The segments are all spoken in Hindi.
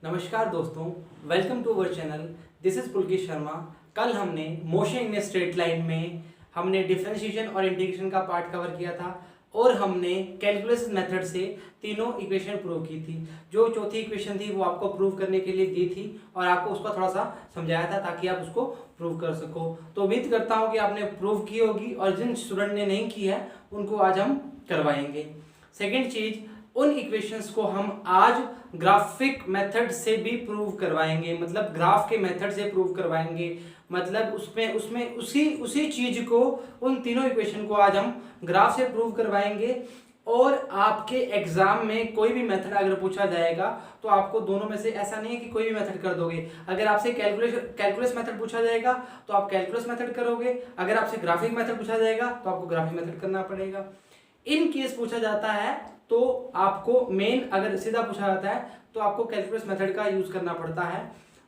नमस्कार दोस्तों, welcome to our channel. This is Pulkit Sharma. कल हमने मोशन इन स्ट्रेट लाइन में हमने डिफरेंशिएशन और इंटीग्रेशन का पार्ट कवर किया था और हमने कैलकुलस मेथड से तीनों इक्वेशन प्रूव की थी। जो चौथी इक्वेशन थी वो आपको प्रूव करने के लिए दी थी और आपको उसका थोड़ा सा समझाया था ताकि आप उसको प्रूव कर सको। तो उम्मीद करता हूँ कि आपने प्रूव की होगी और जिन स्टूडेंट ने नहीं की है उनको आज हम करवाएंगे। सेकेंड चीज, उन इक्वेशंस को हम आज ग्राफिक मेथड से भी प्रूव करवाएंगे, मतलब ग्राफ के मेथड से प्रूव करवाएंगे। मतलब उसमें उसमें उसी उसी चीज को, उन तीनों इक्वेशन को आज हम ग्राफ से प्रूव करवाएंगे। और आपके एग्जाम में कोई भी मेथड अगर पूछा जाएगा तो आपको दोनों में से ऐसा नहीं है कि कोई भी मेथड कर दोगे। अगर आपसे कैलकुलस मेथड पूछा जाएगा तो आप कैलकुलस मेथड करोगे, अगर आपसे ग्राफिक मेथड पूछा जाएगा तो आपको ग्राफिक मेथड करना पड़ेगा। इन केस पूछा जाता है तो आपको मेन, अगर सीधा पूछा जाता है तो आपको कैलकुलस मेथड का यूज करना पड़ता है,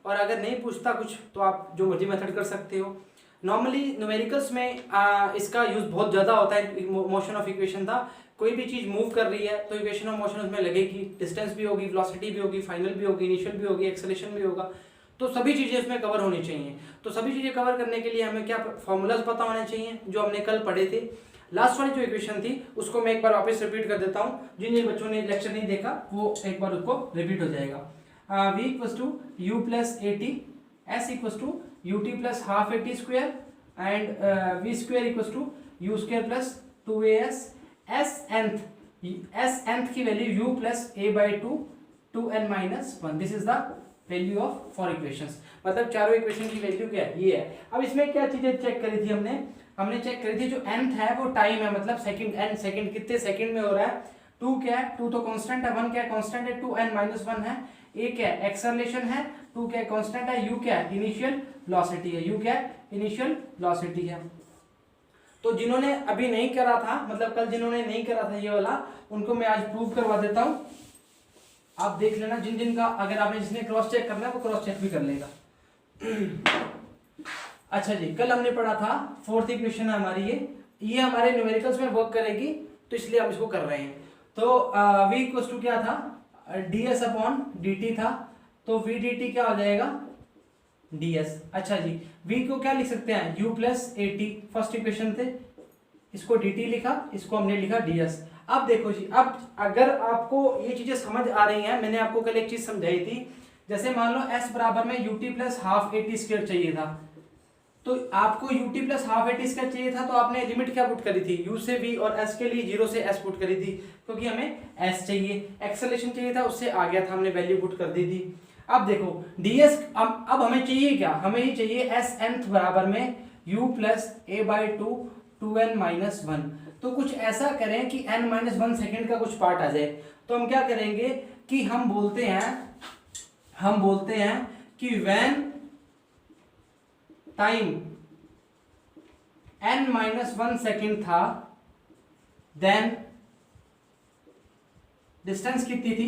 और अगर नहीं पूछता कुछ तो आप जो मर्जी मेथड कर सकते हो। नॉर्मली न्यूमेरिकल्स में इसका यूज बहुत ज्यादा होता है। मोशन ऑफ इक्वेशन था, कोई भी चीज मूव कर रही है तो इक्वेशन ऑफ मोशन उसमें लगेगी, डिस्टेंस भी होगी, वेलोसिटी भी होगी, फाइनल भी होगी, इनिशियल भी होगी, एक्सेलरेशन भी होगा। तो सभी चीजें इसमें कवर होनी चाहिए। तो सभी चीजें कवर करने के लिए हमें क्या फॉर्मूलाज पता होने चाहिए जो हमने कल पढ़े थे। लास्ट वाली जो इक्वेशन थी उसको मैं एक बार वापस रिपीट कर देता हूँ। जिन जिन बच्चों ने लेक्चर नहीं देखा वो एक बार उसको रिपीट हो जाएगा। v equals to u plus a t, s equals to u t plus half a t square and v square equals to u square plus 2as। S nth की value u plus a by 2n minus 1। This is the value of four equations. मतलब चारों इक्वेशन की वैल्यू क्या है, ये है। अब इसमें क्या चीजें चेक करी थी हमने चेक करी थी जो nth है वो टाइम है, मतलब सेकंड, n सेकंड कितने सेकंड में हो रहा है। 2 क्या है, 2 तो कांस्टेंट है, 1 क्या है कांस्टेंट है, 2n माइनस 1 है। a क्या है एक्सेलरेशन है, 2 क्या है कांस्टेंट है, u क्या है इनिशियल वेलोसिटी है, u क्या है इनिशियल वेलोसिटी है। तो जिन्होंने अभी नहीं करा था, मतलब कल जिन्होंने नहीं करा था ये वाला, उनको मैं आज प्रूव करवा देता हूं। आप देख लेना जिन जिन का, अगर आपने जिसने क्रॉस चेक करना है वो क्रॉस चेक भी कर लेगा। अच्छा जी, कल हमने पढ़ा था फोर्थ इक्वेशन है हमारी, ये हमारे न्यूमेरिकल्स में वर्क करेगी तो इसलिए हम इसको कर रहे हैं। तो v इक्वल्स टू क्या था, ds अपॉन dt था, तो v dt क्या हो जाएगा ds। अच्छा जी, v को क्या लिख सकते हैं u plus a T, first equation थे, इसको dt लिखा, इसको हमने लिखा ds। अब देखो जी, अब अगर आपको ये चीजें समझ आ रही हैं, मैंने आपको कल एक चीज समझाई थी, जैसे मान लो s बराबर में ut plus half a t square चाहिए था, तो आपको ut plus half a t square चाहिए था, तो आपने लिमिट क्या पुट करी थी, u से v और s के लिए 0 से s पुट करी थी, क्योंकि हमें s चाहिए। एक्सेलरेशन चाहिए था, उससे आ गया था, हमने वैल्यू पुट कर दी थी। अब देखो ds, अब हमें चाहिए क्या, हमें ही चाहिए s nth बराबर में u plus a by 2n minus 1। तो कुछ ऐसा करें कि n माइनस 1 सेकेंड का कुछ पार्ट आ जाए। तो हम क्या करेंगे कि हम बोलते हैं कि when time n minus 1 second था देन डिस्टेंस कितनी थी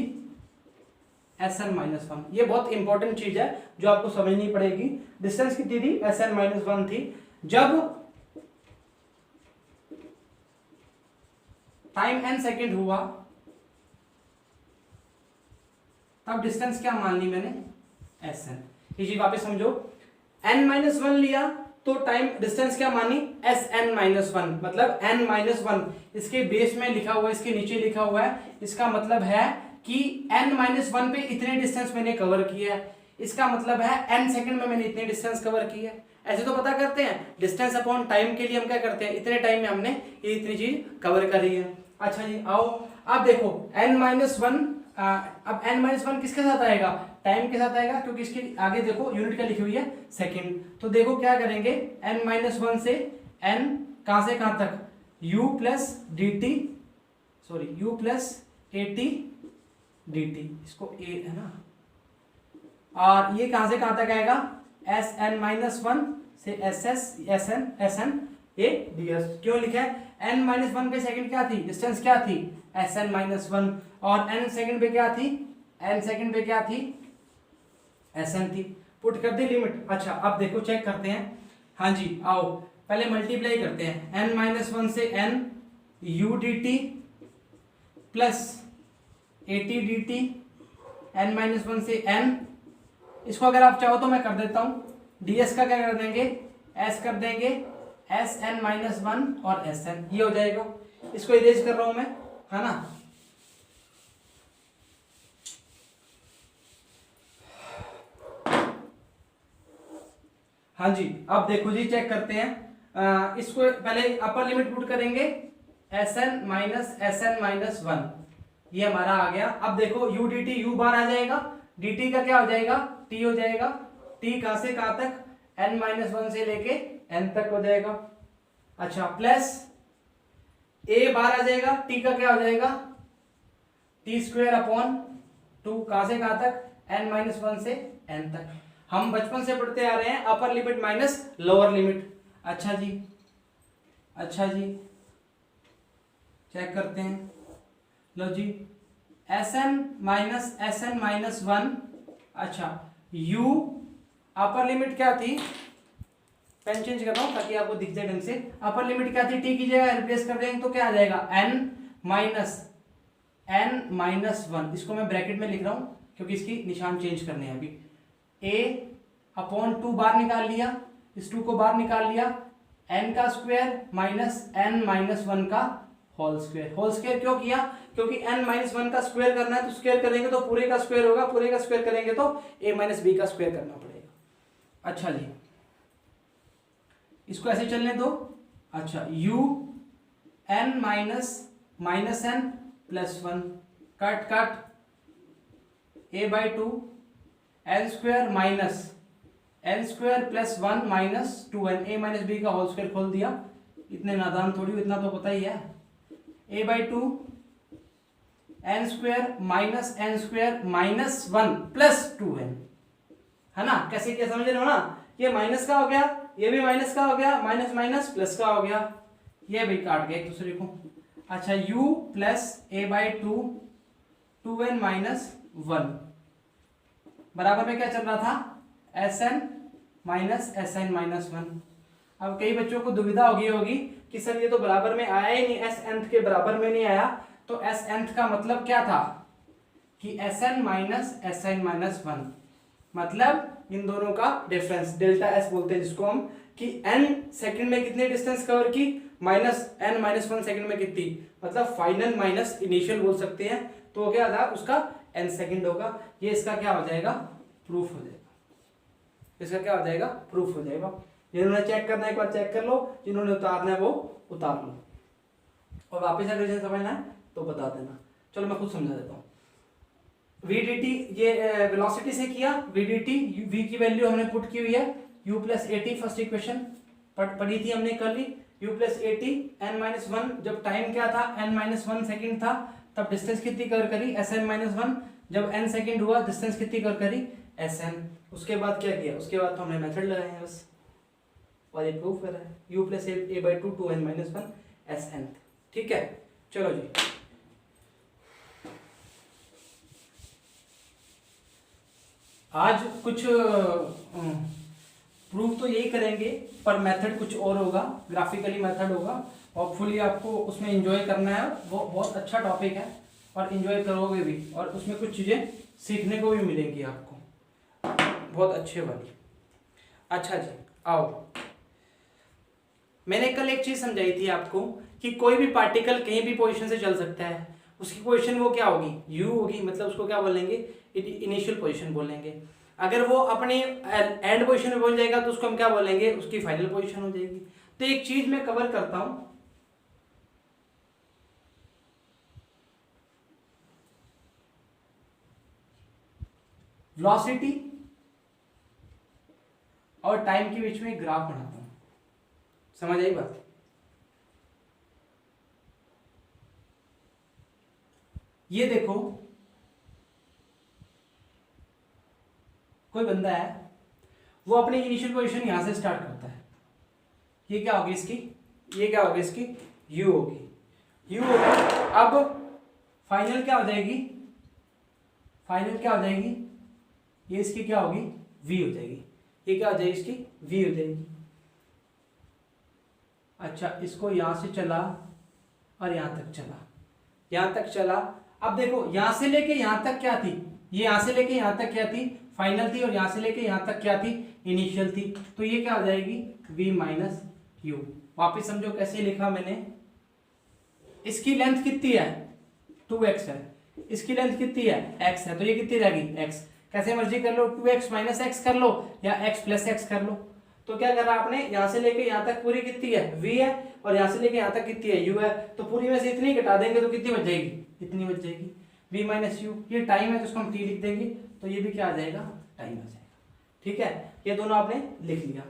Sn माइनस 1। ये बहुत इंपॉर्टेंट चीज है जो आपको समझनी पड़ेगी। डिस्टेंस कितनी थी Sn माइनस 1 थी। जब टाइम n सेकेंड हुआ तब डिस्टेंस क्या मान ली मैंने Sn। ये चीज वापस समझो, n माइनस 1 लिया तो टाइम डिस्टेंस क्या मानी Sn माइनस 1, मतलब n माइनस 1 इसके बेस में लिखा हुआ है, इसके नीचे लिखा हुआ है। इसका मतलब है कि n माइनस 1 पे इतने डिस्टेंस मैंने कवर किया है, इसका मतलब है n सेकंड में मैंने इतने डिस्टेंस कवर किया है। ऐसे तो पता करते हैं डिस्टेंस अपॉन टाइम के लिए हम क्या करते हैं, इतने टाइम में हमने ये इतनी चीज कवर करी है। अच्छा जी, आओ अब देखो n माइनस 1, अब n माइनस 1 किसके साथ आएगा, टाइम के साथ आएगा, क्योंकि इसके आगे देखो यूनिट क्या लिखी हुई है सेकंड। तो देखो क्या करेंगे, n माइनस 1 से n कहां से कहां तक, u plus D T, sorry u plus a T D T, इसको a है ना, और ये कहां से कहां तक आएगा Sn माइनस 1 से Sn ए ds। क्यों लिखा है, n माइनस 1 पे सेकंड क्या थी, डिस्टेंस क्या थी Sn माइनस 1, और n सेकंड पे क्या थी, n सेकंड पे क्या थी Sn थी। पुट कर दी लिमिट। अच्छा अब देखो चेक करते हैं। हाँ जी, आओ पहले मल्टीप्लाई करते हैं, n माइनस 1 से n u dt plus a T D T n minus one से n, इसको अगर आप चाहो तो मैं कर देता हूँ, ds का क्या कर देंगे, s कर देंगे, sn माइनस वन और sn, ये हो जाएगा। इसको इरेज कर रहा हूं मैं, है ना। हाँ जी, अब देखो जी, चेक करते हैं। इसको पहले अपर लिमिट पुट करेंगे, sn माइनस वन, ये हमारा आ गया। अब देखो u dt, u बार आ जाएगा, dt का क्या हो जाएगा, t हो जाएगा। t कहां से कहां तक, n माइनस वन से लेके n तक हो जाएगा। अच्छा, प्लस a बार आ जाएगा, t का क्या हो जाएगा, t स्क्वायर अपॉन 2, कहां से कहां तक, n माइनस वन से n तक। हम बचपन से पढ़ते आ रहे हैं upper limit minus lower limit. अच्छा जी, अच्छा जी, चेक करते हैं। लो जी, Sn माइनस वन। अच्छा, u अपर लिमिट क्या थी, पेन चेंज कर रहा हूं ताकि आपको दिख जाए ढंग से। अपर लिमिट क्या थी, t की जगह रिप्लेस कर देंगे तो क्या आ जाएगा, n माइनस वन। इसको मैं ब्रैकेट में लिख रहा हूं क्योंकि इसकी निशान चेंज करने हैं अभी। a अपॉन 2 बाहर निकाल लिया, इस 2 को बाहर निकाल लिया, n का square minus n minus one का होल स्क्वायर। होल स्क्वायर क्यों किया, क्योंकि n माइनस वन का स्क्वायर करना है तो स्क्वायर करेंगे तो पूरे का स्क्वायर होगा, पूरे का स्क्वायर करेंगे तो a माइनस बी का स्क्वायर करना पड़ेगा। अच्छा जी, इसको ऐसे चलने दो। अच्छा, u n minus n plus one, cut cut, a by two, n square minus n square plus one minus 2n, a minus b का होल स्क्वायर खोल दिया। इतने नादान थोड़ी हो, इतना तो पता ही है। a by two, n square minus n square minus one plus 2n, है ना। कैसे क्या समझ रहे हो ना, ये माइनस का हो गया, ये भी माइनस का हो गया, माइनस माइनस प्लस का हो गया, ये भी काट गया एक दूसरे को। अच्छा, u plus a by to, 2n minus one, बराबर में क्या चल रहा था, Sn माइनस वन। अब कई बच्चों को दुविधा होगी कि सर ये तो बराबर में आया ही नहीं, s nth के बराबर में नहीं आया, तो s nth का मतलब क्या था कि Sn माइनस वन, मतलब इन दोनों का डिफरेंस, डेल्टा s बोलते हैं जिसको हम, कि n सेकंड में कितनी डिस्टेंस कवर की, minus n minus one second में कितनी, मतलब फाइनल माइनस इनिशियल बोल सकते हैं। तो क्या था, उसका n सेकंड होगा। ये इसका क्या हो जाएगा, प्रूफ हो जाएगा। इसका क्या हो जाएगा, प्रूफ हो जाएगा। जिन्होंने चेक करना है एक बार चेक कर लो, जिन्होंने उतारना है वो उतार लो, और वापस अगर जैसे समझना है तो बता देना। चलो मैं खुद समझा देता हूँ। vdt, ये वेलोसिटी से किया, vdt, v की वैल्यू हमने पुट की हुई है, u plus eighty, first equation पढ़ी थी हमने कर ली, u plus eighty, n minus one, जब टाइम क्या था, n माइनस वन सेकेंड था, तब डिस्टेंस कितनी कवर करी, Sn माइनस वन, जब n सेकेंड हुआ डिस्टेंस कितनी कवर करी, Sn। उसके बाद क्या किया, उसके बाद तो हमने मेथड लगाए हैं बस, और ये प्रूफ कर रहा है, u plus A by two, 2n minus one, Sn। ठीक है, चलो जी, आज कुछ प्रूफ तो यही करेंगे, पर मेथड कुछ और होगा, ग्राफिकली मेथड होगा, और फुली आपको उसमें एंजॉय करना है। वो बहुत अच्छा टॉपिक है और एंजॉय करोगे भी, और उसमें कुछ चीज़ें सीखने को भी मिलेंगी आपको, बहुत अच्छे वाली। अच्छा जी, आओ, मैंने कल एक चीज़ समझाई थी आपको कि कोई भी पार्टिकल कहीं भी पोजीशन से चल सकता है, उसकी पोजीशन वो क्या होगी, u होगी, मतलब उसको क्या बोलेंगे, इनिशियल पोजीशन बोलेंगे। अगर वो अपने एंड पोजीशन में पहुंच जाएगा तो उसको हम क्या बोलेंगे, उसकी फाइनल पोजीशन हो जाएगी। तो एक चीज मैं कवर करता हूं, वेलोसिटी और टाइम के बीच में ग्राफ बनाता हूं, समझ आई बात। ये देखो, कोई बंदा है, वो अपनी इनिशियल पोजीशन यहां से स्टार्ट करता है, ये क्या होगी इसकी, ये क्या होगी इसकी, u होगी, u होगी। अब फाइनल क्या हो जाएगी, फाइनल क्या हो जाएगी, ये इसकी क्या होगी, v हो जाएगी। ये क्या हो जाएगी, इसकी v हो जाएगी। अच्छा, इसको यहां से चला और यहां तक चला, यहां तक चला। अब देखो, यहां से लेके यहां तक क्या थी, ये यहाँ से लेके यहाँ तक क्या थी, फाइनल थी, और यहाँ से लेके यहाँ तक क्या थी, इनिशियल थी। तो ये क्या आ जाएगी, v माइनस यू। वापिस समझो कैसे लिखा मैंने। इसकी लेंथ कितनी है, 2x है, इसकी लेंथ कितनी है, x है, तो ये कितनी रहेगी, x। कैसे मर्जी कर लो, 2x माइनस एक्स कर लो या x प्लस एक्स कर लो। तो क्या करा आपने, यहाँ से लेके यहाँ तक पूरी कितनी है, v है, और यहाँ से लेके यहाँ तक कितनी है, u है। तो पूरी में से इतनी घटा देंगे तो कितनी बच जाएगी, इतनी बच जाएगी, v माइनस यू। ये टाइम है तो इसको हम t लिख देंगे, तो ये भी क्या आ जाएगा, टाइम आ जाएगा। ठीक है, ये दोनों आपने लिख लिया।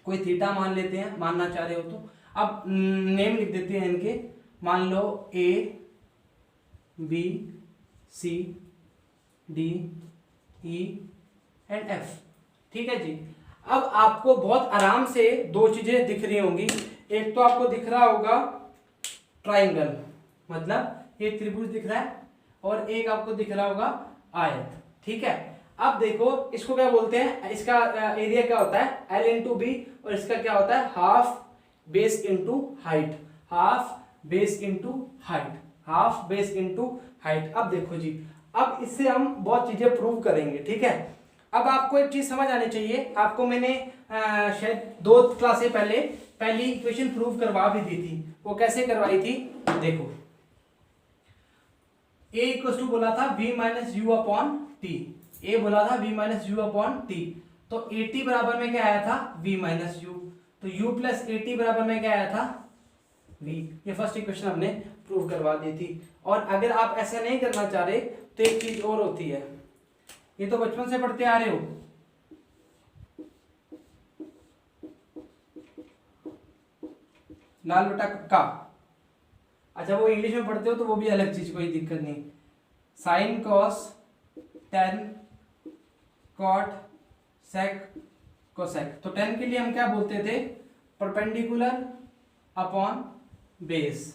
कोई थीटा मान लेते हैं, मानना चाह रहे हो तो। अब नेम लिख देते हैं इनके, मान लो a b c d e and f। ठीक है जी। अब आपको बहुत आराम से दो चीजें दिख रही होंगी। एक तो आपको दिख रहा होगा ट्राइंगल, मतलब ये त्रिभुज दिख रहा है, और एक आपको दिख रहा होगा आयत। ठीक है, अब देखो इसको क्या बोलते हैं, इसका एरिया क्या होता है, l इंटू बी, और इसका क्या होता है, half base into height, half base into height, half base into height. अब देखो जी, अब इससे हम बहुत चीजें प्रूव करेंगे। ठीक है, अब आपको एक चीज समझ आनी चाहिए। आपको मैंने शायद 2 क्लासें पहले पहली इक्वेशन प्रूव करवा भी दी थी। वो कैसे करवाई थी, देखो a इक्वल टू बोला था v minus u upon t, a बोला था v minus u upon t. तो at बराबर में क्या आया था, v माइनस यू। तो u प्लस at बराबर में क्या आया था, v। ये फर्स्ट इक्वेशन हमने प्रूव करवा दी थी। और अगर आप ऐसा नहीं करना चाह रहे तो एक चीज और होती है, ये तो बचपन से पढ़ते आ रहे हो, लाल बटा कक्का। अच्छा, वो इंग्लिश में पढ़ते हो तो वो भी अलग चीज, कोई दिक्कत नहीं। Sine cos tan cot sec cosec. तो टेन के लिए हम क्या बोलते थे, perpendicular upon base,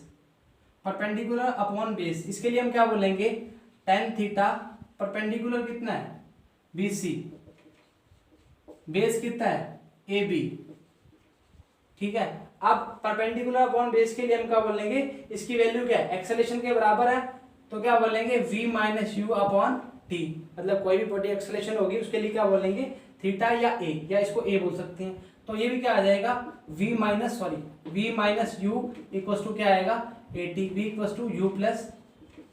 perpendicular upon base. इसके लिए हम क्या बोलेंगे, टेन थीटा, परपेंडिकुलर कितना है, BC, बेस कितना है, AB। ठीक है, अब परपेंडिकुलर अपॉन बेस के लिए हम क्या बोलेंगे, इसकी वैल्यू क्या है, एक्सेलेरेशन के बराबर है, तो क्या बोलेंगे, v minus u upon T. मतलब कोई भी बॉडी एक्सेलेरेशन होगी उसके लिए क्या बोलेंगे, थीटा या a, या इसको a बोल सकते हैं। तो ये भी क्या आ जाएगा, v minus u equal to क्या आएगा, at, v equal to u plus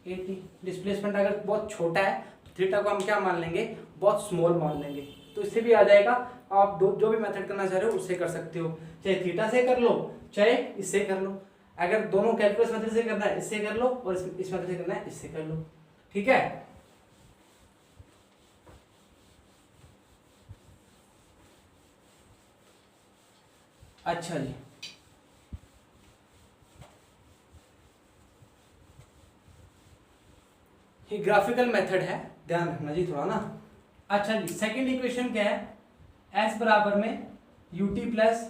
at। Displacement अगर बहुत छोटा है तो थीटा को हम क्या मान लेंगे, बहुत स्मॉल मान लेंगे। तो इससे भी आ जाएगा। आप जो भी मेथड करना चाह रहे हो उससे कर सकते हो, चाहे थीटा से कर लो चाहे इससे कर लो। अगर दोनों कैलकुलस मेथड से करना है इससे कर लो, और इस मेथड से करना है इससे कर लो। ठीक है, अच्छा जी। ये ग्राफिकल मेथड है, ध्यान रखना जी थोड़ा ना। अच्छा जी, सेकंड इक्वेशन क्या है, s बराबर में ut plus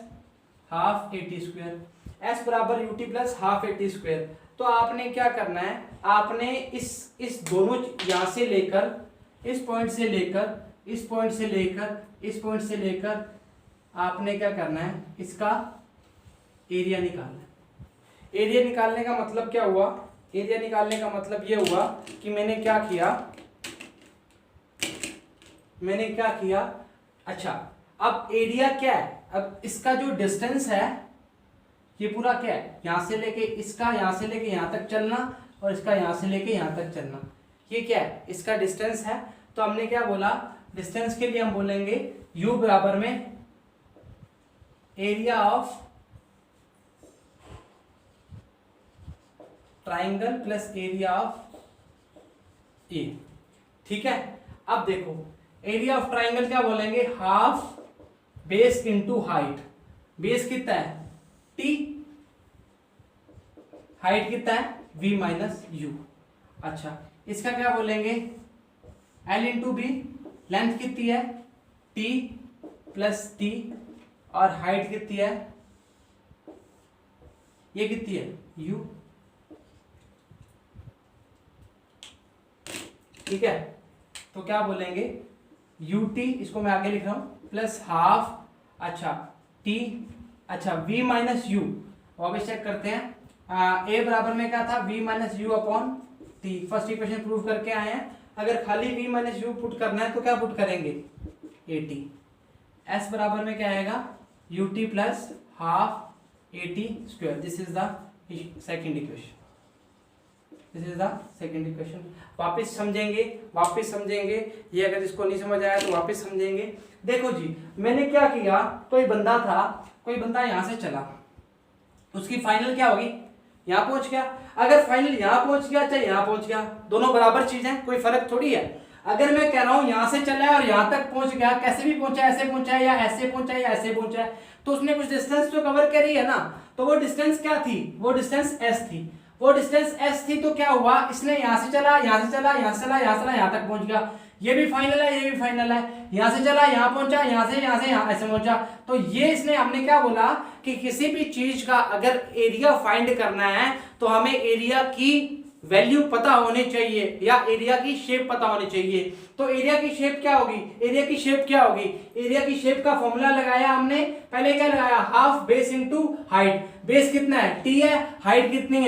half a t square, s बराबर ut plus half a t square. तो आपने क्या करना है, आपने इस दोनों यहाँ से लेकर इस पॉइंट से लेकर इस पॉइंट से लेकर इस पॉइंट से लेकर आपने क्या करना है, इसका एरिया निकालना है। एरिया निकालने का मतलब क्या हुआ, एरिया निकालने का मतलब ये हुआ कि मैंने क्या किया, अच्छा अब एरिया क्या है, अब इसका जो डिस्टेंस है ये पूरा क्या है, यहां से लेके इसका यहां से लेके यहां तक चलना, और इसका यहां से लेके यहां तक चलना, ये क्या है, इसका डिस्टेंस है। तो हमने क्या बोला, डिस्टेंस के लिए हम बोलेंगे u बराबर में area of triangle plus area of a. ठीक है, अब देखो एरिया ऑफ ट्राइंगल क्या बोलेंगे, half base into height. Base कितना है, t, हाइट कितना है, v माइनस यू। अच्छा, इसका क्या बोलेंगे, l इंटू बी, लेंथ कितनी है, t प्लस t, और हाइट कितनी है, ये कितनी है, u। ठीक है, तो क्या बोलेंगे, ut, इसको मैं आगे लिख रहा हूं, प्लस हाफ, अच्छा t, अच्छा v माइनस यू। वापस चेक करते हैं, a बराबर में क्या था, v minus u upon T. First equation prove करके आए हैं। अगर खाली v माइनस यू पुट करना है तो क्या पुट करेंगे, at। s बराबर में क्या आएगा, ut plus half at square. This is the second equation, this is the second equation. वापस समझेंगे ये, अगर इसको नहीं समझ आया तो वापस समझेंगे। देखो जी, मैंने क्या किया, कोई बंदा यहाँ से चला, उसकी फाइनल क्या होगी, यहाँ पहुंच गया। अगर फाइनल यहाँ पहुंच गया चाहे यहाँ पहुंच गया, दोनों बराबर चीज है, कोई फर्क थोड़ी है। अगर मैं कह रहा हूं यहाँ से चला है और यहाँ तक पहुंच गया, कैसे भी पहुंचा, ऐसे पहुंचा है या ऐसे पहुंचा है या ऐसे पहुंचा है, तो उसने कुछ डिस्टेंस तो कवर करी है ना। तो वो डिस्टेंस क्या थी, वो डिस्टेंस s थी। वो डिस्टेंस s थी तो क्या हुआ, इसने यहाँ से चला, यहाँ से चला, यहाँ से चला, यहाँ से चला, यहाँ तक पहुंच गया। ये भी फाइनल है, ये भी फाइनल है। यहाँ से चला, यहाँ पहुंचा, यहाँ से यहाँ ऐसे पहुंचा। तो ये इसने, हमने क्या बोला कि किसी भी चीज का अगर एरिया फाइंड करना है तो हमें एरिया की वैल्यू पता होनी चाहिए या एरिया की शेप पता होनी चाहिए। तो एरिया की शेप क्या होगी, एरिया की शेप का फॉर्मूला लगाया हमने। पहले क्या लगाया, half base into height. Base कितना है, t है, हाइट कितनी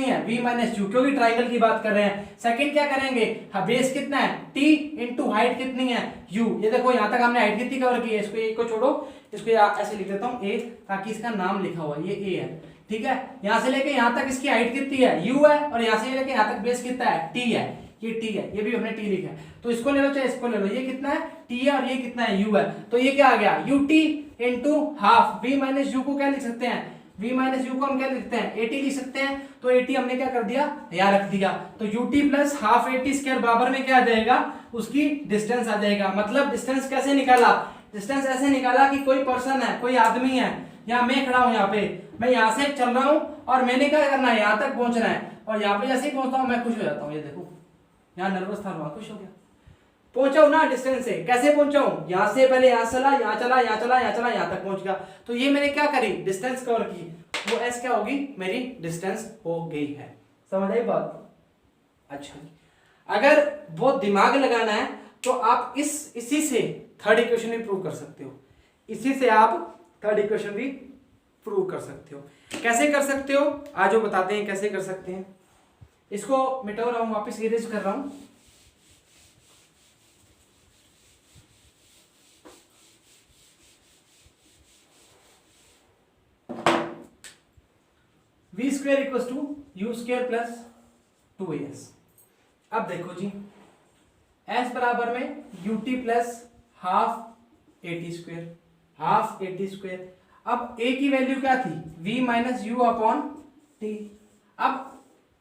है, v माइनस यू, क्योंकि ट्राइंगल की बात कर रहे हैं। सेकंड क्या करेंगे, बेस कितना है, t इंटू हाइट कितनी है, u। ये देखो यहाँ तक हमने हाइट कितनी कवर की है। इसको एक को छोड़ो, इसको ऐसे लिख देता हूँ a, ताकि इसका नाम लिखा हुआ ये a है, ठीक है। यहां से लेके यहां तक इसकी हाइट कितनी है, u है, और यहां से लेके यहां तक बेस कितना है, t है। ये t है, ये भी हमने t लिखा है। तो इसको ले लो चाहे इसको ले लो, ये कितना है, t है, और ये कितना है, u है। तो ये क्या आ गया, ut into half. v minus you को क्या लिख सकते हैं, v माइनस यू को हम क्या लिखते हैं, at लिख सकते हैं। तो at हमने क्या कर दिया, यहाँ रख दिया। तो ut plus half at square बराबर में क्या आ जाएगा, उसकी डिस्टेंस आ जाएगा। मतलब डिस्टेंस कैसे निकाला, डिस्टेंस ऐसे निकाला कि कोई पर्सन है, कोई आदमी है, यहाँ मैं खड़ा हूं, यहाँ पे मैं यहाँ से चल रहा हूं और मैंने क्या करना है, यहाँ तक पहुंचना है। और यहाँ पे जैसे ही पहुंचता हूँ मैं खुश हो जाता हूँ। ये देखो, यहाँ नर्वस था, वहां खुश हो गया। पहुंचा हूं ना डिस्टेंस से, कैसे पहुंचा हूं, यहाँ से पहले यहाँ चला, यहाँ चला, यहाँ चला, यहाँ चला, यहाँ तक पहुंच गया। तो ये मैंने क्या करी, डिस्टेंस कवर की। वो एस क्या होगी, मेरी डिस्टेंस हो गई है। समझ आई बात। अच्छा, अगर बहुत दिमाग लगाना है तो आप इसी से थर्ड इक्वेशन भी प्रूव कर सकते हो। इसी से आप थर्ड इक्वेशन भी प्रूव कर सकते हो। कैसे कर सकते हो, आज वो बताते हैं कैसे कर सकते हैं। इसको मिटा रहा हूं, वापस इरेज कर रहा हूं। v square equal to u square plus 2as। अब देखो जी, s बराबर में ut plus half a t square. अब a की वैल्यू क्या थी, v minus u upon t. अब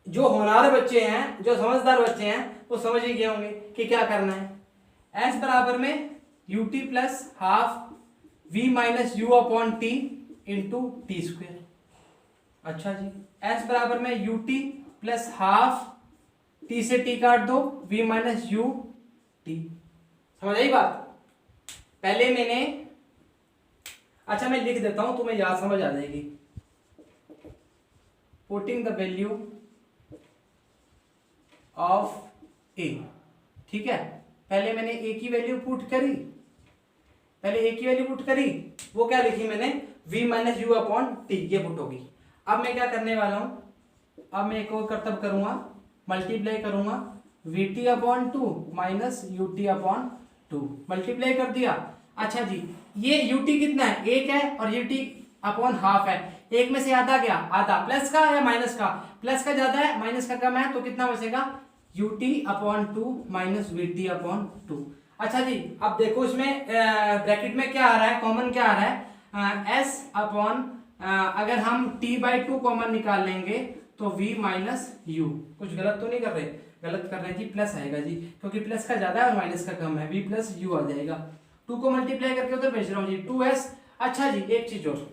जो होनहार बच्चे हैं, जो समझदार बच्चे हैं, वो समझ ही गए होंगे कि क्या करना है। s बराबर में ut plus half v minus u upon T into T square. अच्छा जी, s बराबर में ut प्लस हाफ, t से t काट दो, v माइनस यू टी। समझ आई बात। पहले मैंने, अच्छा मैं लिख देता हूं, तुम्हें याद समझ आ जाएगी। Putting the value of a, ठीक है। पहले मैंने a की वैल्यू पुट करी, वो क्या लिखी मैंने, v minus u upon T, ये पुट होगी। अब मैं क्या करने वाला हूं, अब मैं एक और करतब करूंगा, मल्टीप्लाई करूंगा vt upon 2 minus ut upon 2, multiply कर दिया। अच्छा जी, ये ut कितना है, 1 है, और ut अपॉन हाफ है। एक में से आधा गया, आधा प्लस का या माइनस का, प्लस का ज्यादा है, माइनस का कम है, तो कितना बचेगा, ut upon 2 minus vt upon 2। अच्छा जी, अब देखो इसमें ब्रैकेट में क्या आ रहा है, कॉमन क्या आ रहा है, s अपॉन, अगर हम t/2 कॉमन निकाल लेंगे तो v माइनस यू। कुछ गलत तो नहीं कर रहे, गलत कर रहे हैं जी, प्लस आएगा जी, क्योंकि प्लस का ज्यादा है और माइनस का कम है, v प्लस यू आ जाएगा। 2 को मल्टीप्लाई करके उधर भेज रहा हूँ जी, 2s। अच्छा जी, एक चीज और,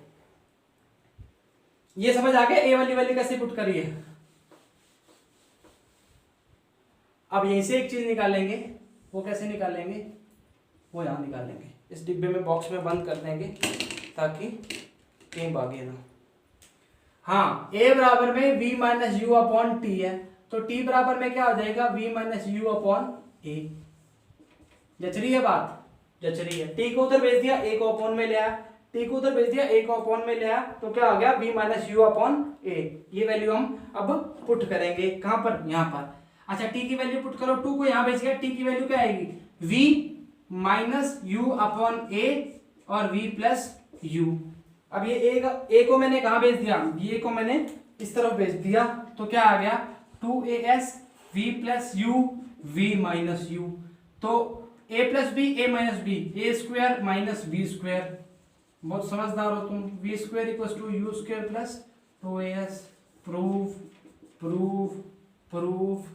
ये समझ आ गया a वाली कैसे पुट करी है। अब यहीं से एक चीज निकालेंगे, वो कैसे निकालेंगे, वो यहां निकालेंगे, इस डिब्बे में बॉक्स में बंद कर देंगे ताकि कहीं भागे ना। हाँ, a बराबर में v minus u upon T है, तो t बराबर में क्या हो जाएगा, v minus u upon a। जच रही है बात, जच रही है। t को उधर भेज दिया, a को अपॉन में ले आया, t को उधर भेज दिया, a को अपॉन में ले आया, तो क्या हो गया, v minus u upon a। ये वैल्यू हम अब पुट करेंगे कहां पर, यहां पर। अच्छा टी की वैल्यू पुट करो, 2 को यहाँ भेज गया, टी की वैल्यू क्या आएगी v माइनस यू अपॉन ए और v प्लस यू। अब ये ए को मैंने कहाँ भेज दिया, ये को मैंने इस तरफ भेज दिया, तो क्या आ गया 2as v plus u v minus u. तो a plus b a minus b, a square minus b square, बहुत समझदार हो तुम। V square equal to u square plus 2as। Proof proof proof.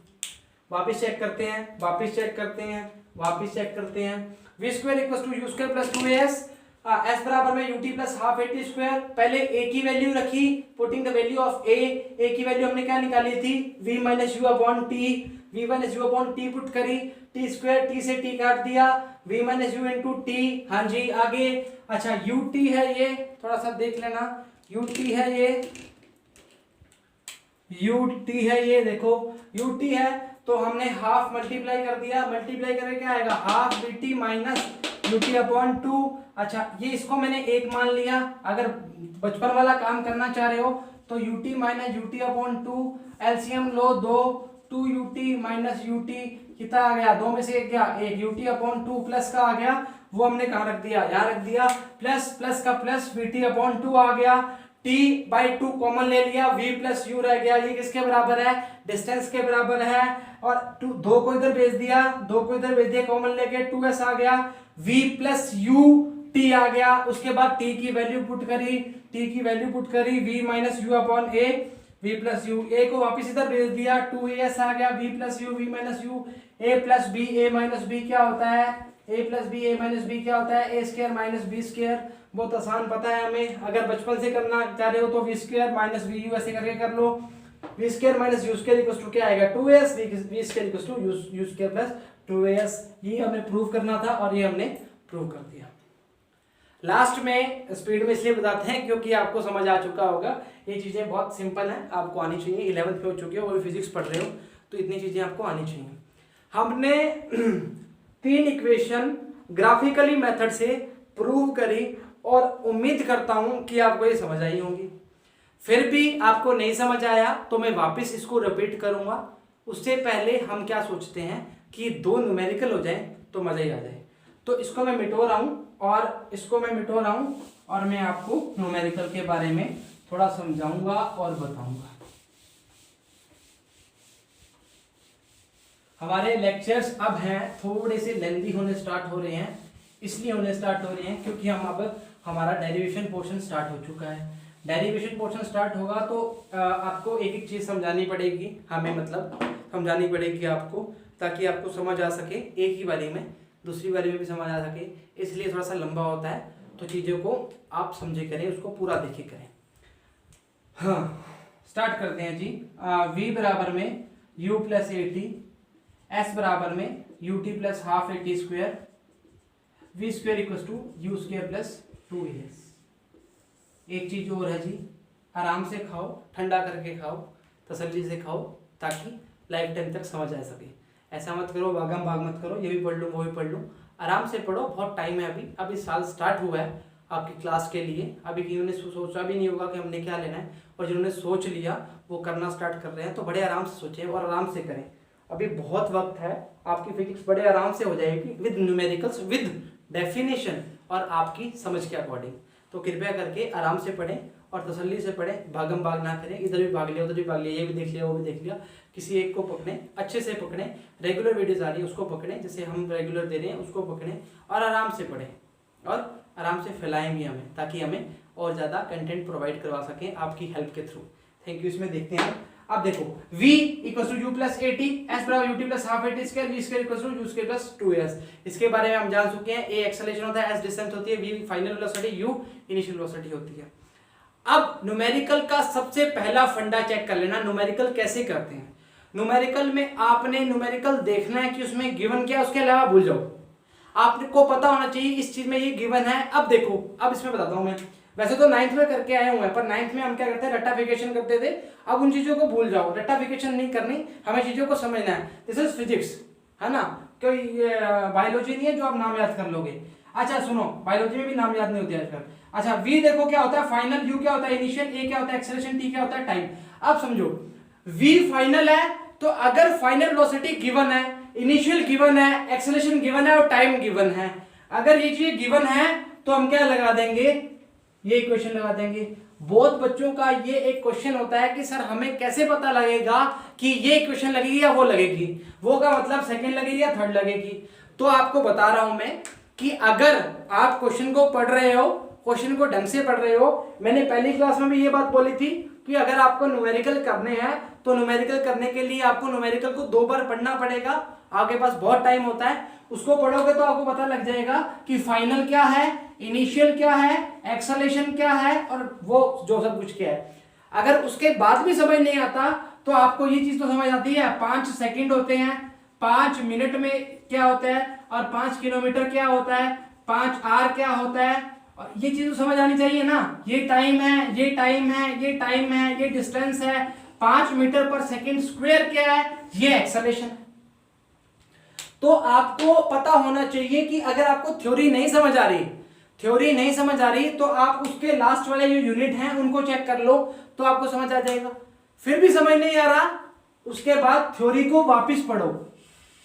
वापिस चेक करते हैं, वापिस चेक करते हैं, वापिस चेक करते हैं। V square equal to u square plus 2as, s बराबर में u t plus half a t square. पहले ए की वैल्यू रखी, putting the value of a की वैल्यू हमने क्या निकाली थी v minus u upon t, v minus u upon t put करी, टी स्क्वायर टी से टी काट दिया, v minus u into t. हाँ जी आगे। अच्छा यू टी है ये, थोड़ा सा देख लेना, यू टी है ये, यू टी है ये, देखो यू टी है तो हमने हाफ मल्टीप्लाई कर दिया, मल्टीप्लाई करके क्या आएगा half b t minus u t upon 2। अच्छा ये इसको मैंने एक मान लिया, अगर बचपन वाला काम करना चाह रहे हो तो U T minus u t upon 2, LCM लो 2, 2 U T minus u T कितना आ गया, 2 में से एक गया, एक यू टी अपॉन 2 प्लस का आ गया, वो हमने कहाँ रख दिया, यहाँ रख दिया, प्लस प्लस का प्लस वी टी अपॉन 2 आ गया, t बाई 2 कॉमन ले लिया, v प्लस यू रह गया, ये किसके बराबर है डिस्टेंस के बराबर है, और 2 को इधर भेज दिया, 2 को इधर भेज दिया कॉमन लेके 2s आ गया, v प्लस यू t आ गया। उसके बाद t की वैल्यू पुट करी, t की वैल्यू पुट करी v minus u upon a, v plus you, a को वापस इधर भेज दिया 2as आ गया, v plus u v minus u, a plus b a minus b क्या होता है, a plus b a minus b क्या होता है, a square minus b square, बहुत आसान पता है हमें। अगर बचपन से करना चाह रहे हो तो v square minus v u ऐसे करके कर लो, v square minus u square equal to क्या आएगा 2s, v square equal to u square plus 2as। ये हमने प्रूव करना था और ये हमने प्रूव कर दिया। लास्ट में स्पीड में इसलिए बताते हैं क्योंकि आपको समझ आ चुका होगा, ये चीजें बहुत सिंपल हैं, आपको आनी चाहिए, 11th में हो चुके हो, वो भी फिजिक्स पढ़ रहे हो तो इतनी चीजें आपको आनी चाहिए। हमने 3 इक्वेशन ग्राफिकली मेथड से प्रूव करी और उम्मीद करता हूं कि आपको ये समझ आई होंगी। फिर भी आपको नहीं समझ आया तो मैं वापस इसको रिपीट करूंगा। उससे पहले हम क्या सोचते हैं कि 2 न्यूमेरिकल हो जाए तो मजा ही आ जाए। तो इसको मैं मिटो रहा हूं और इसको मैं मिटो रहा हूं और मैं आपको न्यूमेरिकल के बारे में थोड़ा समझाऊंगा और बताऊंगा। हमारे लेक्चर्स अब हैं थोड़े से लेंदी होने स्टार्ट हो रहे हैं, इसलिए होने स्टार्ट हो रहे हैं क्योंकि हम अब हमारा डेरिवेशन पोर्शन स्टार्ट हो चुका है। डेरिवेशन पोर्शन स्टार्ट होगा तो आपको एक एक चीज़ समझानी पड़ेगी, हमें मतलब समझानी पड़ेगी आपको, ताकि आपको समझ आ सके, एक ही बारी में दूसरी बारी में भी समझ आ सके, इसलिए थोड़ा सा लंबा होता है। तो चीज़ों को आप समझे करें, उसको पूरा देखे करें। हाँ स्टार्ट करते हैं जी। v बराबर में u plus a t, s बराबर में u t plus half a t square, v square equal to u square plus 2as। एक चीज और है जी, आराम से खाओ, ठंडा करके खाओ, तसल्ली से खाओ, ताकि लाइफ टाइम तक समझ आ सके। ऐसा मत करो, भागम भाग मत करो, ये भी पढ़ लूँ वो भी पढ़ लूँ, आराम से पढ़ो, बहुत टाइम है अभी साल स्टार्ट हुआ है आपकी क्लास के लिए। अभी किन्होंने सोचा भी नहीं होगा कि हमने क्या लेना है, और जिन्होंने सोच लिया वो करना स्टार्ट कर रहे हैं, तो बड़े आराम से सोचें और आराम से करें। अभी बहुत वक्त है, आपकी फिजिक्स बड़े आराम से हो जाएगी विद न्यूमेरिकल्स, विद डेफिनेशन और आपकी समझ के अकॉर्डिंग। तो कृपया करके आराम से पढ़ें और तसल्ली से पढ़ें, भागम भाग ना करें, इधर भी भाग लिया उधर भी भाग लिया, ये भी देख लिया वो भी देख लिया, किसी एक को पकड़ें, अच्छे से पकड़ें। रेगुलर वीडियोज आ रही है उसको पकड़ें, जैसे हम रेगुलर दे रहे हैं उसको पकड़ें और आराम से पढ़ें और आराम से फैलाएं भी हमें, ताकि हमें और ज़्यादा कंटेंट प्रोवाइड करवा सकें आपकी हेल्प के थ्रू। Thank you. इसमें देखते हैं, अब देखो v equal to u plus a t, s बराबर u t plus half a t square, v square equal to u square plus 2s। इसके बारे में हम जान चुके हैं, a एक्सेलरेशन होता है, s डिस्टेंस होती है, v final velocity, u initial velocity होती है। अब न्यूमेरिकल का सबसे पहला फंडा चेक कर लेना, न्यूमेरिकल कैसे करते हैं। न्यूमेरिकल में आपने न्यूमेरिकल देखना है कि उसमें गिवन क्या है, उसके अलावा भूल जाओ, आपको पता होना चाहिए इस चीज में ये गिवन है। अब देखो, अब इसमें बताता हूं मैं, वैसे तो 9th में करके आए हुए हैं, पर 9th में हम क्या करते हैं, रट्टाफिकेशन करते थे। अब उन चीजों को भूल जाओ, रट्टाफिकेशन नहीं करनी, हमें चीजों को समझना है। दिस इज फिजिक्स, है ना, कोई बायोलॉजी नहीं है जो आप नाम याद कर लोगे। अच्छा सुनो, बायोलॉजी में भी नाम याद नहीं होते आजकल। अच्छा v देखो क्या होता है फाइनल, u क्या होता है इनिशियल, a क्या होता है एक्सेलरेशन, t क्या होता है टाइम। अब समझो v फाइनल है तो अगर फाइनल वेलोसिटी गिवन है, इनिशियल गिवन है, एक्सेलरेशन गिवन है और टाइम गिवन है, अगर ये चीज गिवन है तो हम क्या लगा देंगे, ये इक्वेशन लगा देंगे। बहुत बच्चों का ये एक क्वेश्चन होता है कि सर हमें कैसे पता लगेगा कि ये इक्वेशन लगेगी या वो लगेगी, वो का मतलब सेकंड लगेगी या थर्ड लगेगी। तो आपको बता रहा हूं मैं कि अगर आप क्वेश्चन को पढ़ रहे हो, क्वेश्चन को ढंग से पढ़ रहे हो, मैंने पहली क्लास में भी ये बात बोली थी कि अगर आपको न्यूमेरिकल करने हैं तो न्यूमेरिकल करने के लिए आपको न्यूमेरिकल को 2 बार पढ़ना पड़ेगा, आपके पास बहुत टाइम होता है, उसको पढ़ोगे तो आपको पता लग जाएगा कि फाइनल क्या है, इनिशियल क्या है, एक्सेलरेशन क्या है और वो जो सब कुछ क्या है। अगर उसके बाद भी समझ नहीं आता तो आपको ये चीज तो समझ आती है, 5 सेकंड होते हैं, 5 मिनट में क्या होता है और 5 किलोमीटर क्या होता है, 5 आर क्या होता है, और ये चीज तो समझ आनी चाहिए ना। ये टाइम है, ये टाइम है, ये टाइम है, ये डिस्टेंस है, 5 मीटर पर सेकंड स्क्वायर क्या है, ये एक्सेलरेशन। तो आपको पता होना चाहिए कि अगर आपको थ्योरी नहीं समझ आ रही, थ्योरी नहीं समझ आ रही तो आप उसके लास्ट वाले जो यूनिट हैं उनको चेक कर लो तो आपको समझ आ जाएगा। फिर भी समझ नहीं आ रहा, उसके बाद थ्योरी को वापस पढ़ो,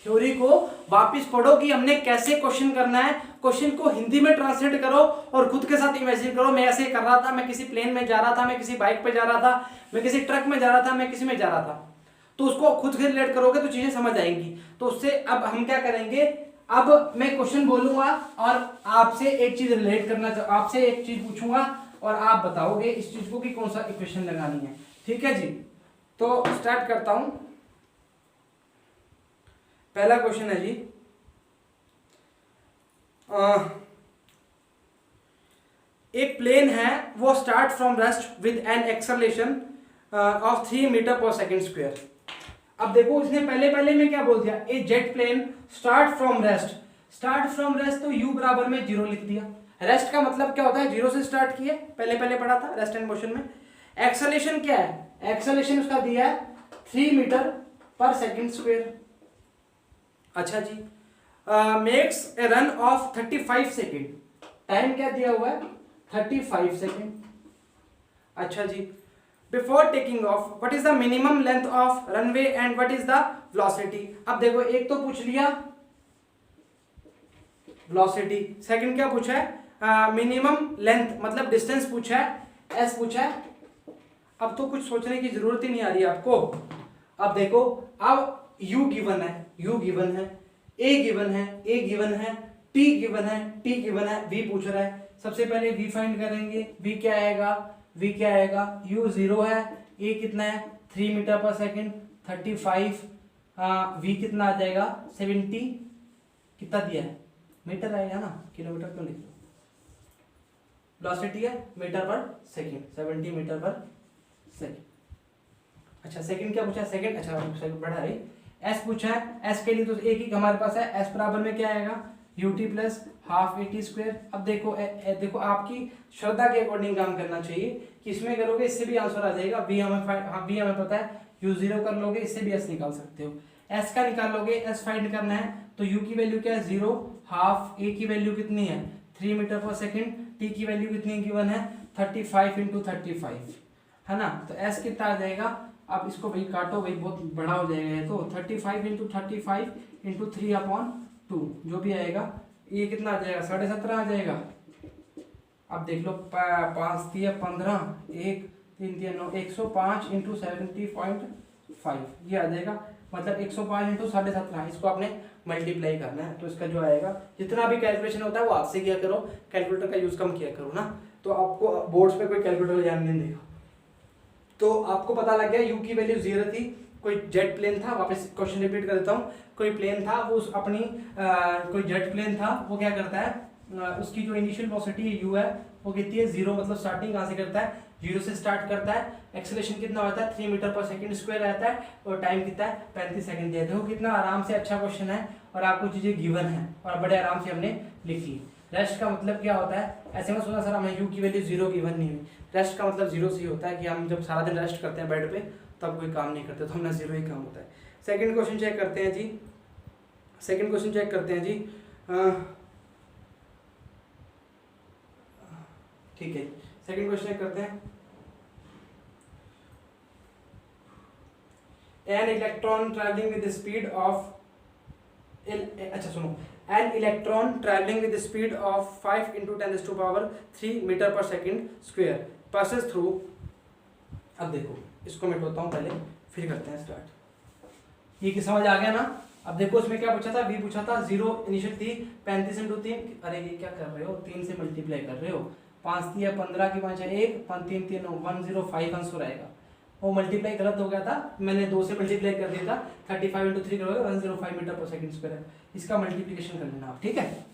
थ्योरी को वापस पढ़ो कि हमने कैसे क्वेश्चन करना है, क्वेश्चन को हिंदी में ट्रांसलेट करो और खुद के साथ इमेजिन करो, मैं ऐसे कर रहा था, मैं किसी प्लेन में जा रहा था, मैं किसी बाइक पे जा रहा था, मैं किसी ट्रक में जा रहा था, मैं किसी में जा रहा था, तो उसको खुद से रिलेट करोगे तो चीजें समझ आएंगी। तो उससे अब हम क्या करेंगे, अब मैं क्वेश्चन बोलूंगा और आपसे एक चीज रिलेट करना, आपसे एक चीज पूछूंगा और आप बताओगे इस चीज को कि कौन सा इक्वेशन लगानी है, ठीक है जी। तो स्टार्ट करता हूं। पहला क्वेश्चन है जी, एक प्लेन है, वो start from rest with an acceleration of 3 metre पर सेकेंड स्क्वायर। अब देखो इसने पहले में क्या बोल दिया, a jet plane start from rest, start from rest तो u बराबर में 0 लिख दिया। रेस्ट का मतलब क्या होता है, 0 से स्टार्ट किए, पहले पढ़ा था रेस्ट एंड मोशन में। एक्सेलरेशन क्या है, एक्सेलरेशन उसका दिया है 3 मीटर पर सेकेंड स्क्वायर। अच्छा जी, makes a run of 35 second, time क्या दिया हुआ है 35 सेकेंड। अच्छा जी, before taking off what is the minimum length of runway and what is the velocity. अब देखो एक तो पूछ लिया वेलोसिटी, सेकंड क्या पूछा है मिनिमम लेंथ मतलब डिस्टेंस पूछा है, एस पूछा है। अब तो कुछ सोचने की जरूरत ही नहीं आ रही आपको। अब देखो, अब u गिवन है, u गिवन है, a गिवन है, a गिवन है, t गिवन है, t गिवन है, v पूछ रहा है। सबसे पहले v फाइंड करेंगे, v क्या आएगा, v क्या आएगा, u 0 है, a कितना है 3 मीटर पर सेकेंड 35, v कितना आ जाएगा 70, कितना दिया है मीटर आएगा ना, किलोमीटर क्यों लिख लो, वेलोसिटी है मीटर पर सेकेंड, 70 मीटर पर सेकेंड। अच्छा सेकंड क्या पूछा है, सेकंड, अच्छा सेकंड बढ़ा है, एस पूछा है, एस के लिए तो एक ही हमारे पास है, एस बराबर में क्या आएगा ut plus half at square. अब देखो देखो आपकी श्रद्धा के अकॉर्डिंग काम करना चाहिए कि इसमें करोगे इससे भी आंसर आ जाएगा, v हमें पता है, u 0 कर लोगे इससे भी s निकाल सकते हो, s का निकाल लोगे, s फाइंड करना है तो u की वैल्यू क्या है 0, हाफ, a की वैल्यू कितनी है 3 मीटर पर सेकेंड, t की वैल्यू कितनी गिवन है 35 इंटू 35 है ना, तो s कितना आ जाएगा, अब इसको भाई काटो भाई बहुत बड़ा हो जाएगा, तो 35 इंटू 35 इंटू 3/2 जो भी आएगा ये कितना आ जाएगा 17.5 आ जाएगा। अब देख लो 5 3 15 1 3 3 9 105 इंटू 70.5 ये आ जाएगा, मतलब 105 इंटू 17.5, इसको आपने मल्टीप्लाई करना है। तो इसका जो आएगा, जितना भी कैलकुलेशन होता है वो आपसे किया करो, कैलकुलेटर का यूज कम किया करो ना, तो आपको बोर्ड्स पे कोई कैलकुलेटर ध्यान नहीं देगा। तो आपको पता लग गया u की वैल्यू 0 थी, कोई जेट प्लेन था, वापस क्वेश्चन रिपीट कर देता हूँ, कोई प्लेन था वो अपनी कोई जेट प्लेन था, वो क्या करता है उसकी जो इनिशियल वेलोसिटी u है वो कितनी है 0, मतलब स्टार्टिंग कहाँ से करता है 0 से स्टार्ट करता है, एक्सेलरेशन कितना होता है 3 मीटर पर सेकंड स्क्वायर रहता है और टाइम कितना है 35 सेकंड दिया। देखो कितना आराम से अच्छा क्वेश्चन है और आपको चीजें गिवन है और बड़े आराम से हमने लिख ली। रेस्ट का मतलब क्या होता है, ऐसे में सोचा सर हमें u की वैल्यू 0 गिवन नहीं हुई, रेस्ट का मतलब 0 से ही होता है कि हम जब सारा दिन रेस्ट करते हैं बेड पे तब कोई काम नहीं करते तो हमने 0 ही काम होता है। सेकंड क्वेश्चन चेक करते हैं जी, सेकंड क्वेश्चन चेक करते हैं जी, ठीक है सेकंड क्वेश्चन चेक करते हैं। An electron travelling with speed of अच्छा सुनो, an electron travelling with speed of 5 × 10⁻³ metre पर सेकेंड स्क्वायर पासेस थ्रू। अब देखो इसको मिटाता हूँ पहले, फिर करते हैं स्टार्ट। ये कि समझ आ गया ना। अब देखो इसमें क्या पूछा था, v पूछा था, 0 इनिशियल थी, 35 × 3, अरे ये क्या कर रहे हो, 3 से मल्टीप्लाई कर रहे हो, 5 3 15 की 5 1 5 3 3 105 आंसर आएगा। वो मल्टीप्लाई गलत हो गया था, मैंने 2 से मल्टीप्लाई कर दिया था, 35 × 3 करोगे 105 मीटर पर सेकंड स्क्वायर है। इसका मल्टीप्लिकेशन कर लेना आप, ठीक है।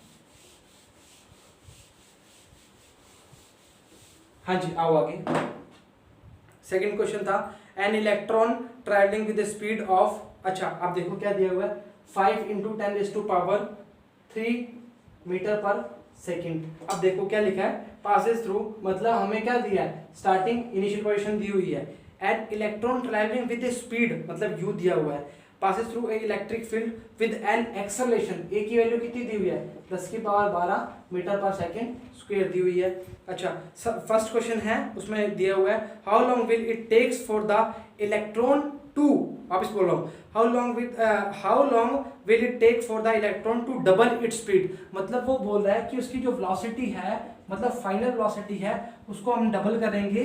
हाँ जी आओ आगे। सेकंड क्वेश्चन था N electron travelling with speed of, अच्छा अब देखो क्या दिया हुआ है, 5 × 10⁻³ मीटर पर सेकंड। अब देखो क्या लिखा है, पासेस थ्रू, मतलब हमें क्या दिया है, स्टार्टिंग इनिशियल पोजीशन दी हुई है, an electron travelling with speed मतलब यू दिया हुआ है, passes through a electric field with an acceleration, a की वैल्यू कितनी दी हुई है, 10⁻12 मीटर पर सेकंड स्क्वायर दी हुई है। अच्छा फर्स्ट क्वेश्चन है उसमें दिया हुआ है how long will it takes for the electron to, वापस बोल रहा हूँ, how long will it take for the electron to double its speed, मतलब वो बोल रहा है कि उसकी जो वेलोसिटी है, मतलब फाइनल वेलोसिटी है, उसको हम डबल करेंगे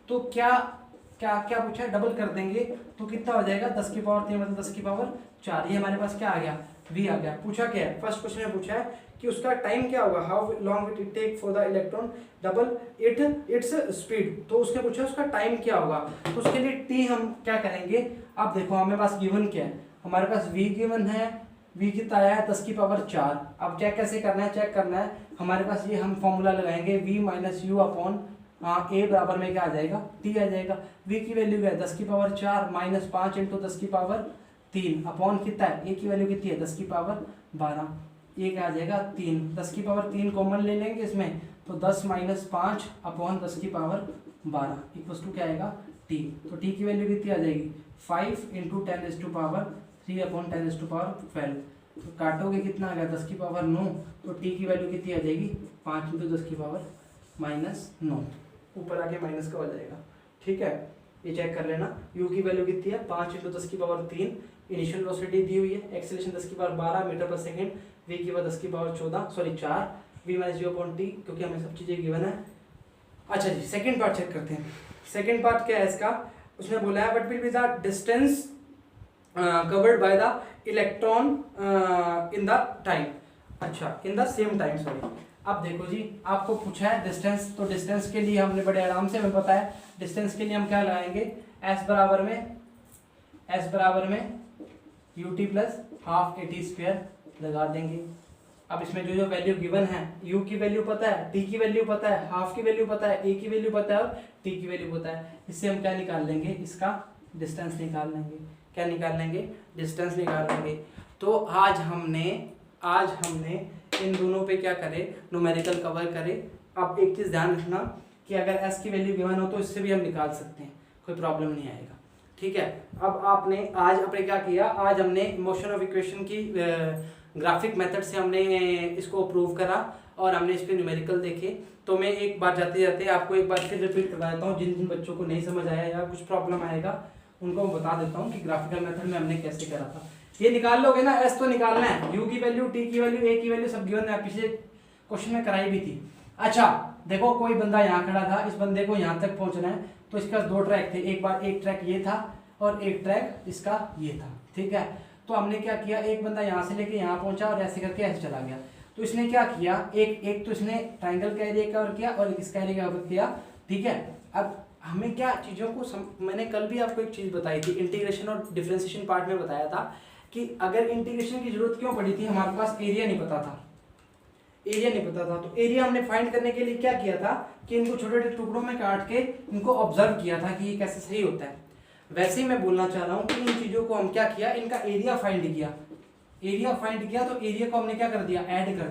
तो क्या क्या क्या पूछा है, डबल कर देंगे तो कितना हो जाएगा, 10⁻³ मतलब 10⁻4। ये हमारे पास क्या आ गया, v आ गया। पूछा क्या है, फर्स्ट क्वेश्चन में पूछा है कि उसका टाइम क्या होगा, how long will it take for the electron double its speed, तो उसके पूछा उसका टाइम क्या होगा, तो उसके लिए t हम क्या करेंगे। अब देखो हमारे पास गिवन क्या है, हमारे पास v गिवन है, v कितना आया है 10⁻4। अब चेक कैसे करना है, चेक करना है हमारे पास, ये हम फॉर्मूला लगाएंगे v - u अपॉन a बराबर में क्या आ जाएगा, t आ जाएगा। v की वैल्यू क्या है 10⁻4 -5 × 10⁻3 अपॉन कितना है, a की वैल्यू कितनी है 10⁻12, ये क्या आ जाएगा 3, 10⁻3 कॉमन ले लेंगे इसमें, तो 10 - 5 अपॉन 10⁻12 इक्वल्स टू क्या आएगा t, तो t की वैल्यू कितनी आ जाएगी 5 × 10⁻3 अपॉन 10⁻12, तो काटोगे कितना आ गया 10⁻9, तो t की वैल्यू कितनी आ जाएगी 5 × 10⁻−9, ऊपर आके माइनस का हो जाएगा, ठीक है। ये चेक कर लेना, u की वैल्यू कितनी है 5 × 10⁻3, इनिशियल वेलोसिटी दी हुई है, एक्सेलरेशन 10⁻12 मीटर पर सेकंड, v की value 10⁻14 sorry 4, v - u upon t, क्योंकि हमें सब चीज़ें गिवन है। अच्छा जी सेकंड पार्ट चेक करते हैं। सेकंड पार्ट क्या है इसका, उसने बोला है what will be the distance covered by the electron in the time, अच्छा in the same time sorry. अब देखो जी आपको पूछा है डिस्टेंस, तो डिस्टेंस के लिए हमने बड़े आराम से हमें पता है, डिस्टेंस के लिए हम क्या लगाएंगे, s बराबर में ut प्लस हाफ at² लगा देंगे। अब इसमें जो वैल्यू गिवन है, u की वैल्यू पता है, t की वैल्यू पता है, हाफ की वैल्यू पता है, a की वैल्यू पता है और t की वैल्यू पता है, इससे हम क्या निकाल लेंगे, इसका डिस्टेंस निकाल लेंगे। क्या निकाल लेंगे, डिस्टेंस निकाल लेंगे। तो आज हमने इन दोनों पे क्या करे, न्यूमेरिकल कवर करे। अब एक चीज़ ध्यान रखना कि अगर s की वैल्यू गिवन हो तो इससे भी हम निकाल सकते हैं, कोई प्रॉब्लम नहीं आएगा, ठीक है। अब आपने क्या किया, आज हमने मोशन ऑफ इक्वेशन की ग्राफिक मेथड से हमने इसको प्रूव करा और हमने इस पर न्यूमेरिकल देखे। तो मैं एक बार जाते जाते आपको एक बार फिर रिपीट करवा देता हूँ, जिन जिन बच्चों को नहीं समझ आया या कुछ प्रॉब्लम आएगा उनको मैं बता देता हूँ कि ग्राफिकल मेथड में हमने कैसे करा था। ये निकाल लोगे ना, एस तो निकालना है, यू की वैल्यू, टी की वैल्यू, ए की वैल्यू सब गिवन है, पिछले क्वेश्चन में कराई भी थी। अच्छा देखो कोई बंदा यहाँ खड़ा था, इस बंदे को यहाँ तक पहुँचना है, तो इसके पास 2 ट्रैक थे, एक ट्रैक ये था और एक ट्रैक इसका ये था, ठीक है। तो हमने क्या किया, एक बंदा यहाँ से लेके यहाँ पहुंचा और ऐसे करके ऐसे चला गया। तो इसने क्या किया, एक तो इसने ट्राइंगल का एरिया कवर किया और एक इसका एरिया कवर किया, ठीक है। अब हमें क्या चीज़ों को मैंने कल भी आपको एक चीज़ बताई थी, इंटीग्रेशन और डिफरेंशिएशन पार्ट में बताया था कि अगर इंटीग्रेशन की जरूरत क्यों पड़ी थी, हमारे पास एरिया नहीं पता था, तो एरिया हमने फाइंड करने के लिए क्या किया था कि इनको छोटे छोटे टुकड़ों में काट के इनको ऑब्जर्व किया था कि ये कैसे सही होता है। वैसे ही मैं बोलना चाह रहा हूँ कि इन चीज़ों को हम क्या किया, इनका एरिया फाइंड किया, तो एरिया को हमने क्या कर दिया, ऐड कर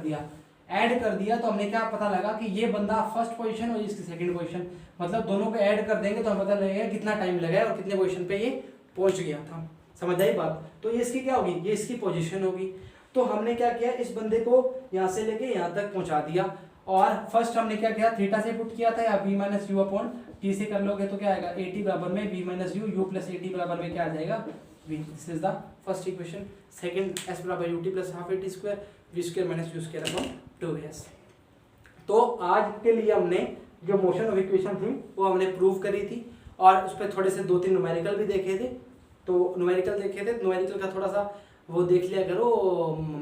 दिया। तो हमने क्या पता लगा कि ये बंदा फर्स्ट पोजीशन और इसकी सेकंड पोजीशन, मतलब दोनों को ऐड कर देंगे तो हमें पता लगेगा कितना टाइम लगा और कितने पोजीशन पे ये पहुंच गया था। समझ आई बात। तो ये इसकी क्या होगी, ये इसकी पोजीशन होगी। तो हमने क्या किया, इस बंदे को यहाँ से लेके यहाँ तक पहुँचा दिया। और फर्स्ट हमने क्या किया, थीटा से पुट किया था, या v - u अपॉन t से कर लोगे तो क्या आएगा, at बराबर में v - u, u plus at बराबर में क्या आ जाएगा v. This is the first equation. Second s बराबर ut plus half at square v square minus u square upon 2s. तो आज के लिए हमने जो मोशन ऑफ इक्वेशन थी वो हमने प्रूव करी थी और उस पर थोड़े से 2-3 न्यूमेरिकल भी देखे थे. तो न्यूमेरिकल देखे थे, न्यूमेरिकल का थोड़ा सा वो देख लिया करो,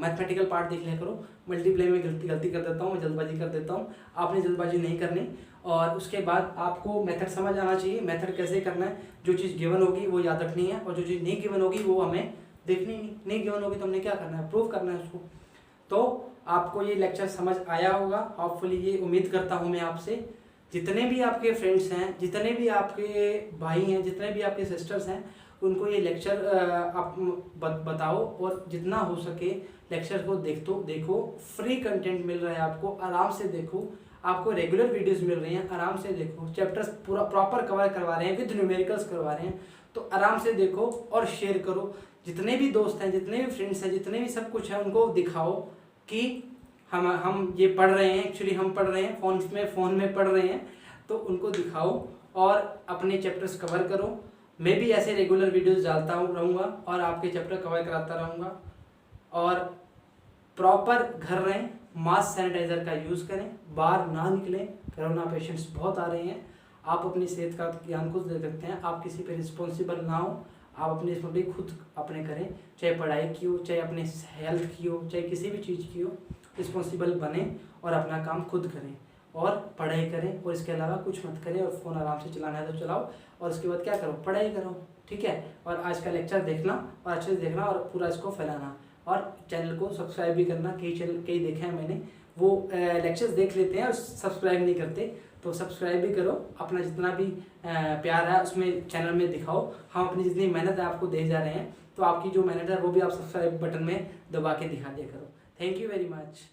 मैथमेटिकल पार्ट देख लिया करो. मल्टीप्लाई में गलती कर देता हूँ, मैं जल्दबाजी कर देता हूँ. आपने जल्दबाजी नहीं करनी. और उसके बाद आपको मेथड समझ आना चाहिए, मेथड कैसे करना है. जो चीज़ गिवन होगी वो याद रखनी है और जो चीज़ नहीं गिवन होगी वो हमें देखनी नहीं गिवन होगी तो हमने क्या करना है, प्रूव करना है उसको. तो आपको ये लेक्चर समझ आया होगा, होपफुली ये उम्मीद करता हूँ मैं आपसे. जितने भी आपके फ्रेंड्स हैं, जितने भी आपके भाई हैं, जितने भी आपके सिस्टर्स हैं, उनको ये लेक्चर आप बताओ और जितना हो सके लेक्चर को देखो. फ्री कंटेंट मिल रहा है आपको, आराम से देखो. आपको रेगुलर वीडियोस मिल रही हैं, आराम से देखो. चैप्टर्स पूरा प्रॉपर कवर करवा रहे हैं, विद न्यूमेरिकल्स करवा रहे हैं. तो आराम से देखो और शेयर करो. जितने भी दोस्त हैं, जितने भी फ्रेंड्स हैं, जितने भी सब कुछ है, उनको दिखाओ कि हम ये पढ़ रहे हैं. एक्चुअली हम पढ़ रहे हैं, फ़ोन में पढ़ रहे हैं. तो उनको दिखाओ और अपने चैप्टर्स कवर करो. मैं भी ऐसे रेगुलर वीडियोस डालता रहूँगा और आपके चैप्टर कवर कराता रहूँगा. और प्रॉपर घर रहें, मास्क सैनिटाइज़र का यूज़ करें, बाहर ना निकलें. कोरोना पेशेंट्स बहुत आ रहे हैं. आप अपनी सेहत का ध्यान खुद दे सकते हैं. आप किसी पे रिस्पॉन्सिबल ना हो, आप अपनी रिस्पॉन्सिबिलिटी खुद अपने करें. चाहे पढ़ाई की हो, चाहे अपने हेल्थ की हो, चाहे किसी भी चीज़ की हो, रिस्पॉन्सिबल बने और अपना काम खुद करें और पढ़ाई करें. और इसके अलावा कुछ मत करें. और फ़ोन आराम से चलाना है तो चलाओ और उसके बाद क्या करो, पढ़ाई करो. ठीक है. और आज का लेक्चर देखना और अच्छे से देखना और पूरा इसको फैलाना. और चैनल को सब्सक्राइब भी करना. कई देखे हैं मैंने, वो लेक्चर्स देख लेते हैं और सब्सक्राइब नहीं करते. तो सब्सक्राइब भी करो. अपना जितना भी प्यार है उसमें चैनल में दिखाओ. हम अपनी जितनी मेहनत है आपको दे जा रहे हैं, तो आपकी जो मेहनत है वो भी आप सब्सक्राइब बटन में दबा के दिखा दिया करो. Thank you very much.